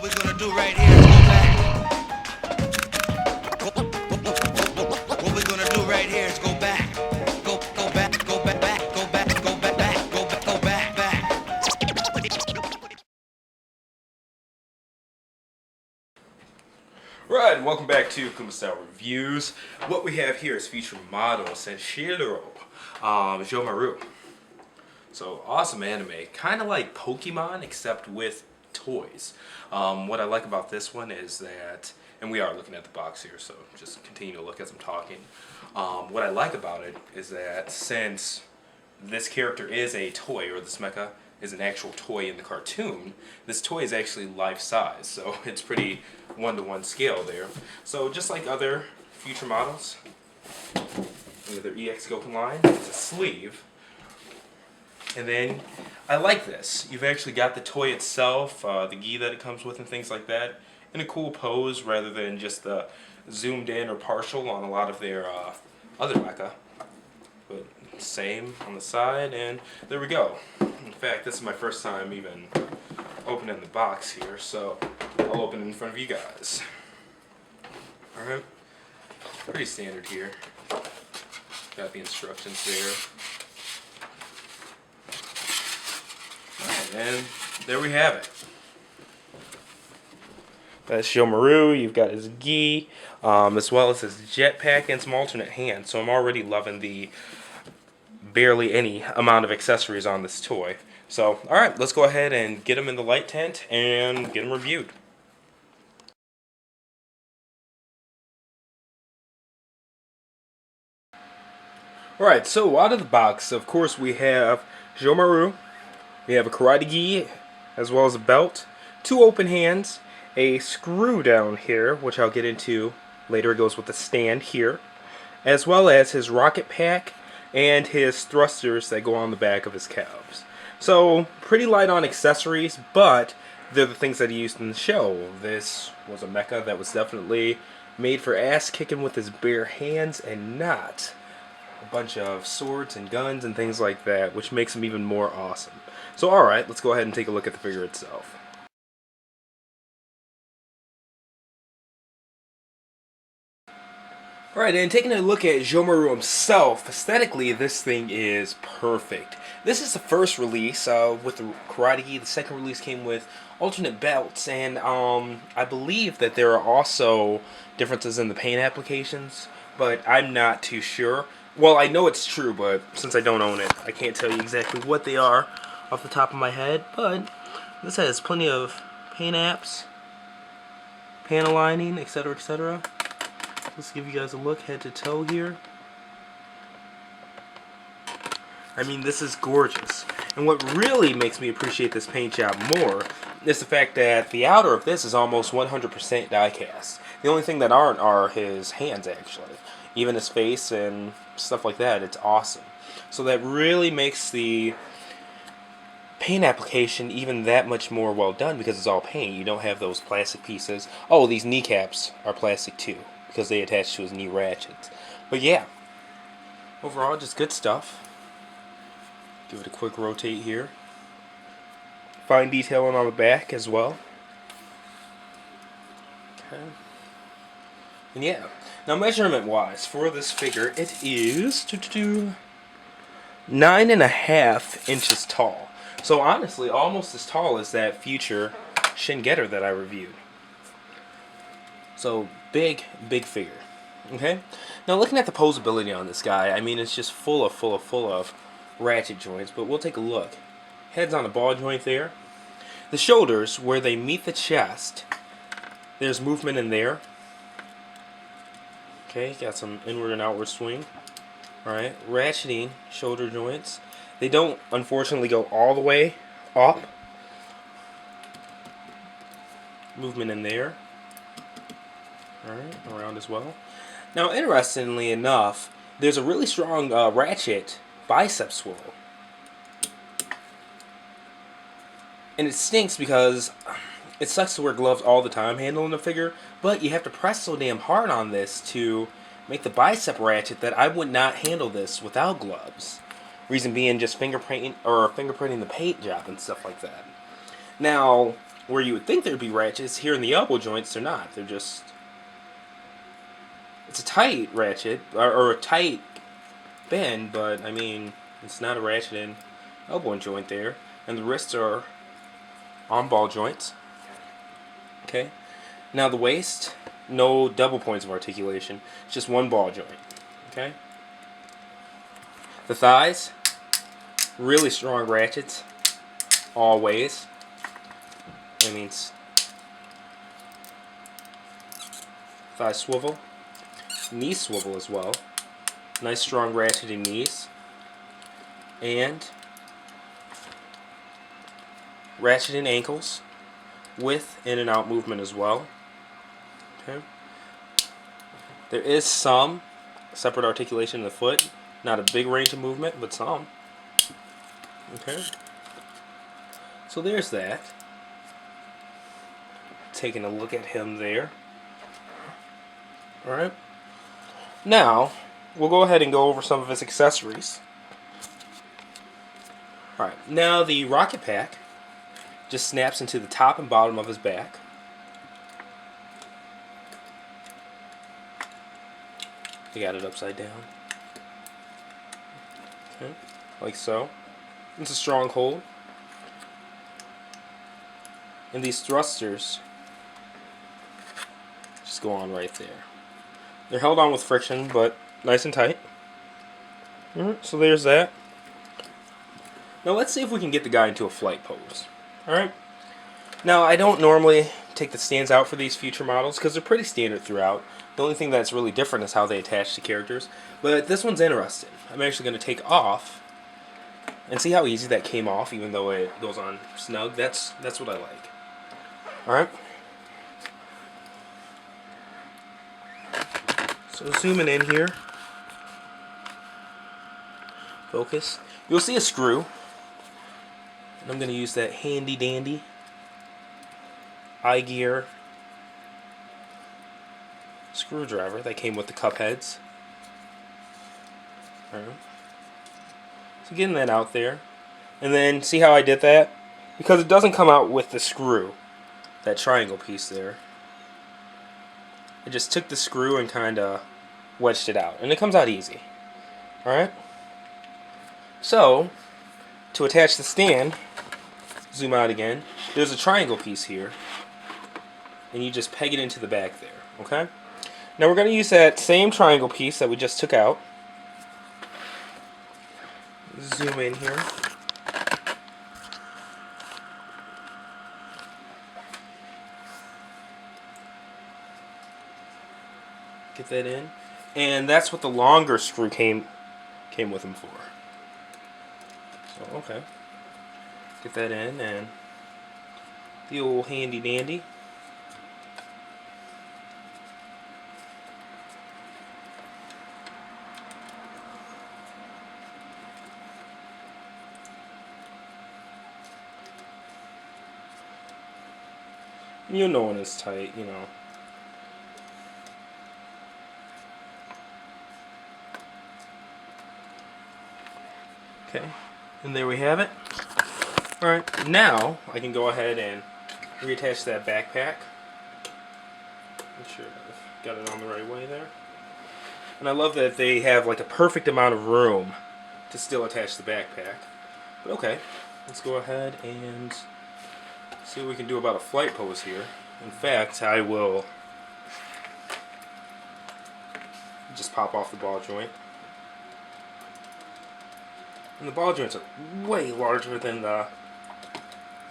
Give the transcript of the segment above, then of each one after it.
What we're gonna do right here is go back. What we're gonna do right here is go back. Go back, go back, go back, go back, go back. Right, and welcome back to Kuma Style Reviews. What we have here is Fewture model Senshiro, Juohmaru. So, awesome anime. Kind of like Pokemon, except with toys. What I like about this one is that, and we are looking at the box here, so just continue to look as I'm talking. What I like about it is that since this character is a toy, or this mecha is an actual toy in the cartoon, this toy is actually life-size, so it's pretty one-to-one scale there. So just like other Fewture models, with their EX Gokin line, it's a sleeve. And then, I like this. You've actually got the toy itself, the gi that it comes with and things like that, in a cool pose rather than just the zoomed in or partial on a lot of their other mecha. But same on the side, and there we go. In fact, this is my first time even opening the box here, so I'll open it in front of you guys. Alright, pretty standard here. Got the instructions there. Alright, and there we have it. That's Juohmaru. You've got his gi, as well as his jetpack and some alternate hands. So I'm already loving the barely any amount of accessories on this toy. So, alright, let's go ahead and get him in the light tent and get him reviewed. Alright, so out of the box, of course, we have Juohmaru. We have a karate gi, as well as a belt, 2 open hands, a screw down here, which I'll get into later. It goes with the stand here, as well as his rocket pack and his thrusters that go on the back of his calves. So, pretty light on accessories, but they're the things that he used in the show. This was a mecha that was definitely made for ass kicking with his bare hands and not a bunch of swords and guns and things like that, which makes him even more awesome. So, alright, let's go ahead and take a look at the figure itself. Alright, and taking a look at Juohmaru himself, aesthetically this thing is perfect. This is the first release with the karate gi. The second release came with alternate belts, and I believe that there are also differences in the paint applications, but I'm not too sure. Well, I know it's true, but since I don't own it, I can't tell you exactly what they are off the top of my head, but this has plenty of paint apps, panel lining, etc., etc. Let's give you guys a look head to toe here. I mean, this is gorgeous. And what really makes me appreciate this paint job more is the fact that the outer of this is almost 100% die cast. The only thing that aren't are his hands, actually. Even his face and stuff like that. It's awesome. So that really makes the paint application even that much more well done because it's all paint. You don't have those plastic pieces. Oh, these kneecaps are plastic too, because they attach to his knee ratchets. But yeah, overall just good stuff. Give it a quick rotate here. Fine detailing on the back as well. Okay. And yeah, now measurement wise for this figure, it is 9.5 inches tall. So honestly, almost as tall as that Fewture Shin-Getter that I reviewed. So big figure. Okay. Now looking at the posability on this guy, I mean it's just full of ratchet joints. But we'll take a look. Head's on a ball joint there. The shoulders, where they meet the chest, there's movement in there. Okay, got some inward and outward swing. Alright, ratcheting shoulder joints. They don't, unfortunately, go all the way up. Movement in there. Alright, around as well. Now, interestingly enough, there's a really strong ratchet bicep swirl. And it stinks because it sucks to wear gloves all the time handling the figure, but you have to press so damn hard on this to make the bicep ratchet that I would not handle this without gloves. Reason being just fingerprinting the paint job and stuff like that. Now, where you would think there'd be ratchets, here in the elbow joints, they're not. They're just... It's a tight ratchet, or a tight bend, but, I mean, it's not a ratchet in elbow joint there. And the wrists are on ball joints. Okay? Now the waist, no double points of articulation. It's just one ball joint. Okay? The thighs, really strong ratchets, all ways. That means thigh swivel, knee swivel as well. Nice strong ratcheting knees. And ratcheting ankles with in and out movement as well. Okay. There is some separate articulation in the foot. Not a big range of movement, but some. Okay. So there's that. Taking a look at him there. Alright. Now, we'll go ahead and go over some of his accessories. Alright. Now the rocket pack just snaps into the top and bottom of his back. I got it upside down. Okay. Like so. It's a strong hold. And these thrusters just go on right there. They're held on with friction, but nice and tight. So there's that. Now let's see if we can get the guy into a flight pose. Alright? Now I don't normally take the stands out for these Fewture models because they're pretty standard throughout. The only thing that's really different is how they attach the characters. But this one's interesting. I'm actually going to take off and see how easy that came off, even though it goes on snug. That's what I like. Alright? So zooming in here. Focus. You'll see a screw. And I'm going to use that handy dandy iGear screwdriver that came with the cup heads. Alright. So getting that out there. And then see how I did that? Because it doesn't come out with the screw. That triangle piece there. I just took the screw and kind of wedged it out. And it comes out easy. Alright? So, to attach the stand, zoom out again, there's a triangle piece here. And you just peg it into the back there. Okay? Now we're going to use that same triangle piece that we just took out. Zoom in here. Get that in. And that's what the longer screw came with them for. So, okay. Get that in, and the old handy dandy. You'll know when it's tight, you know. Okay, and there we have it. Alright, now I can go ahead and reattach that backpack. Make sure I've got it on the right way there. And I love that they have like a perfect amount of room to still attach the backpack. But okay, let's go ahead and see what we can do about a flight pose here. In fact, I will just pop off the ball joint. And the ball joints are way larger than the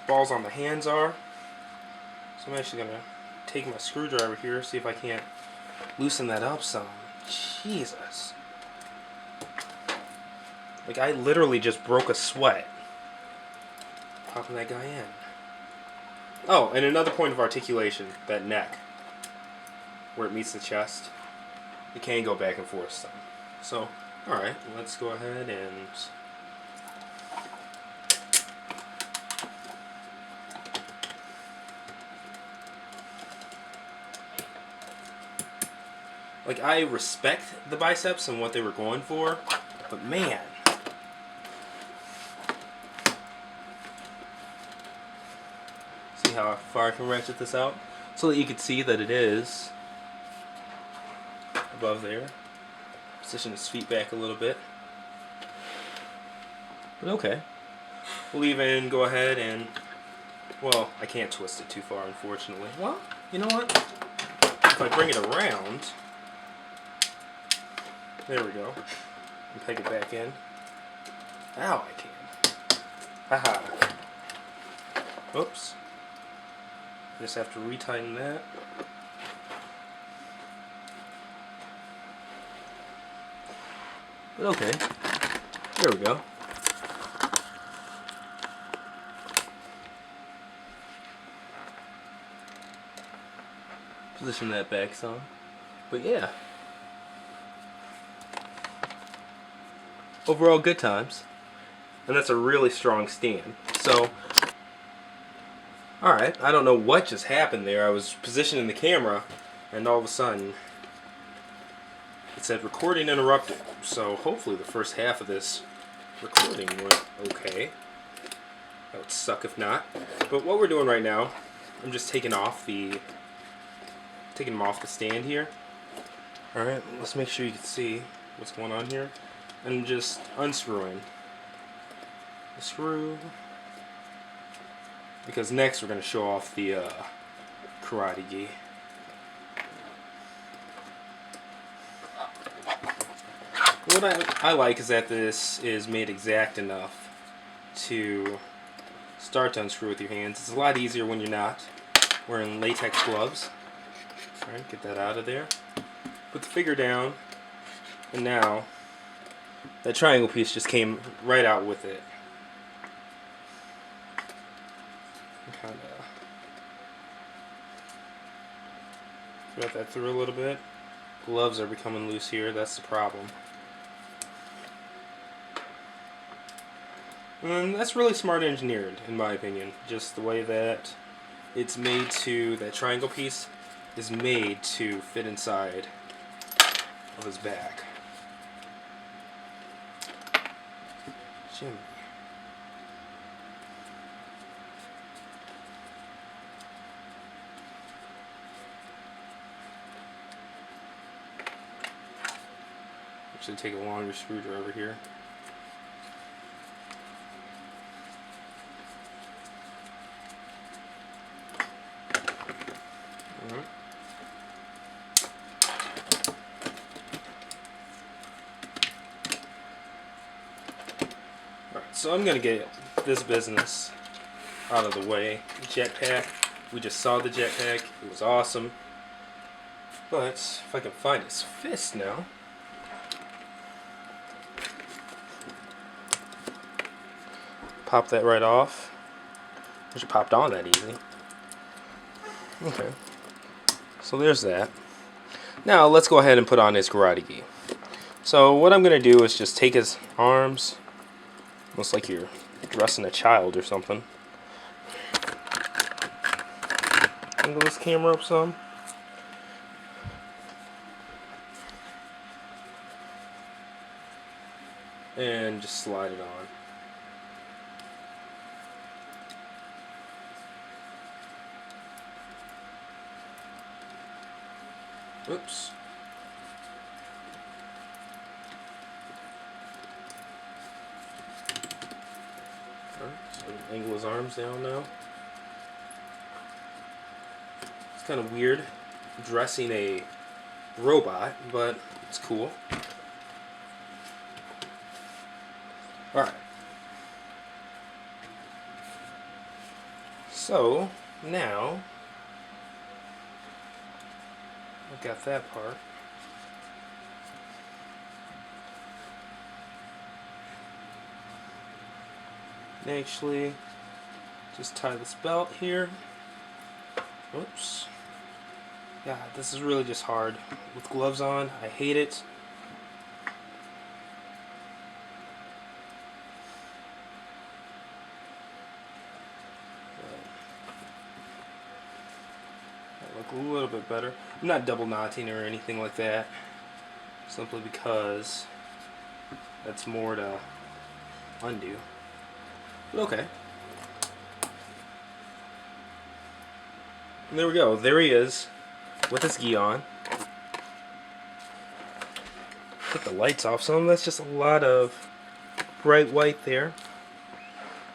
balls on the hands are. So I'm actually going to take my screwdriver here, see if I can't loosen that up some. Jesus. Like, I literally just broke a sweat popping that guy in. Oh, and another point of articulation, that neck, where it meets the chest, it can go back and forth some. So, alright, let's go ahead and like, I respect the biceps and what they were going for, but man. See, see how far I can ratchet this out so that you can see that it is above there. Position his feet back a little bit. But okay. We'll even go ahead and, well, I can't twist it too far, unfortunately. Well, you know what? If I bring it around, there we go, and peg it back in. Now I can. Haha. Oops. Just have to retighten that. But okay. There we go. Position that back some. But yeah. Overall, good times. And that's a really strong stand. So, alright, I don't know what just happened there. I was positioning the camera, and all of a sudden, it said recording interrupted. So hopefully the first half of this recording went okay. That would suck if not. But what we're doing right now, I'm just taking them off the stand here. Alright, let's make sure you can see what's going on here. And just unscrewing the screw. Because next we're going to show off the karate gi. What I like is that this is made exact enough to start to unscrew with your hands. It's a lot easier when you're not wearing latex gloves. Alright, get that out of there. Put the figure down, and now that triangle piece just came right out with it. Kind of thread that through a little bit. Gloves are becoming loose here, that's the problem. And that's really smart engineered, in my opinion. Just the way that it's made to, that triangle piece is made to fit inside of his back. Jimmy. Actually take a longer screwdriver here. So I'm going to get this business out of the way. Jetpack. We just saw the jetpack. It was awesome. But if I can find his fist now. Pop that right off. Which popped on that easy. Okay. So there's that. Now let's go ahead and put on his karate gi. So what I'm going to do is just take his arms. Looks like you're dressing a child or something. Angle this camera up some. And just slide it on. Oops. So angle his arms down now. It's kind of weird dressing a robot, but it's cool. Alright. So, now I've got that part. Actually, just tie this belt here. Oops. Yeah, this is really just hard. With gloves on, I hate it. That look a little bit better. I'm not double knotting or anything like that. Simply because that's more to undo. But okay. And there we go. There he is with his gi on. Put the lights off some. That's just a lot of bright white there.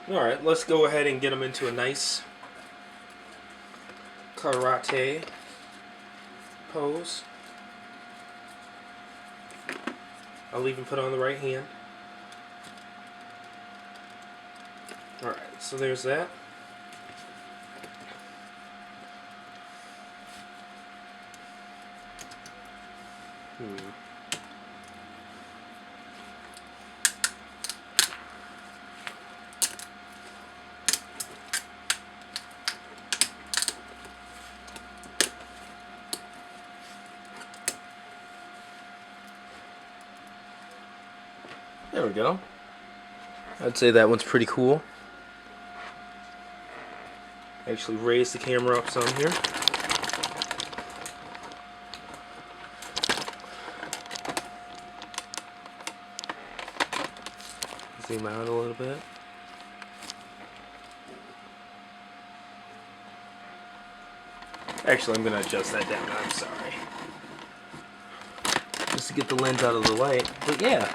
Alright, let's go ahead and get him into a nice karate pose. I'll even put on the right hand. Alright, so there's that. There we go. I'd say that one's pretty cool. Actually raise the camera up some here. Zoom out a little bit. Actually, I'm going to adjust that down. I'm sorry. Just to get the lens out of the light. But yeah.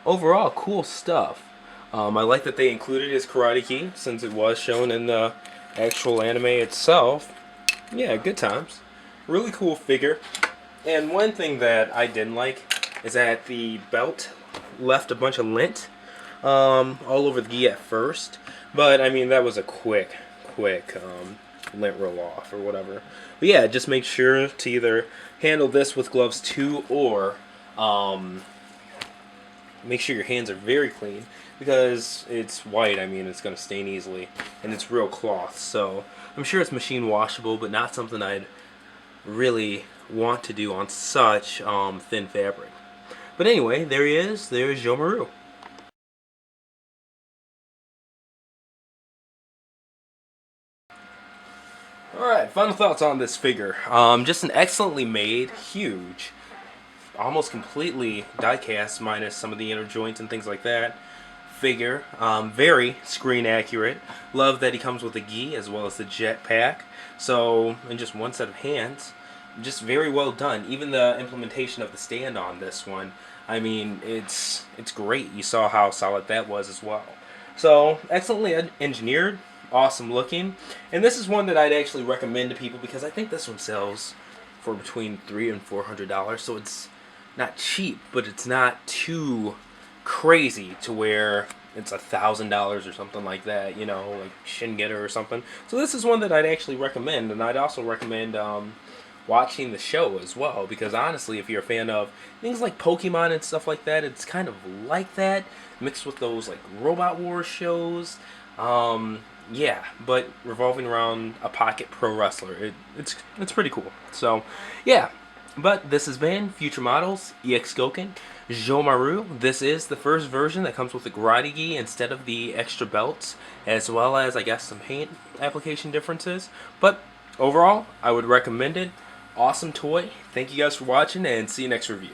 Overall, cool stuff. I like that they included his karate gi since it was shown in the actual anime itself. Yeah, good times. Really cool figure. And one thing that I didn't like is that the belt left a bunch of lint all over the gi at first. But I mean, that was a quick lint roll off or whatever. But yeah, just make sure to either handle this with gloves too, or make sure your hands are very clean, because it's white. I mean, it's going to stain easily, and it's real cloth, so I'm sure it's machine washable, but not something I'd really want to do on such thin fabric. But anyway, there he is. There's Juohmaru. Alright, final thoughts on this figure. Just an excellently made, huge, almost completely die-cast minus some of the inner joints and things like that figure. Very screen accurate. Love that he comes with a gi as well as the jetpack. So, in just one set of hands, just very well done. Even the implementation of the stand on this one, I mean, it's great. You saw how solid that was as well. So, excellently engineered, awesome looking, and this is one that I'd actually recommend to people because I think this one sells for between $300 and $400. So it's not cheap, but it's not too crazy to where it's $1,000 or something like that, you know, like Shin-Getter or something. So this is one that I'd actually recommend, and I'd also recommend watching the show as well, because honestly, if you're a fan of things like Pokemon and stuff like that, it's kind of like that mixed with those like Robot Wars shows. Yeah, but revolving around a pocket pro wrestler, it's pretty cool. So yeah, but this has been Fewture Models EX Gokin Juohmaru. This is the first version that comes with the karate gi instead of the extra belts, as well as I guess some paint application differences. But overall, I would recommend it. Awesome toy. Thank you guys for watching, and see you next review.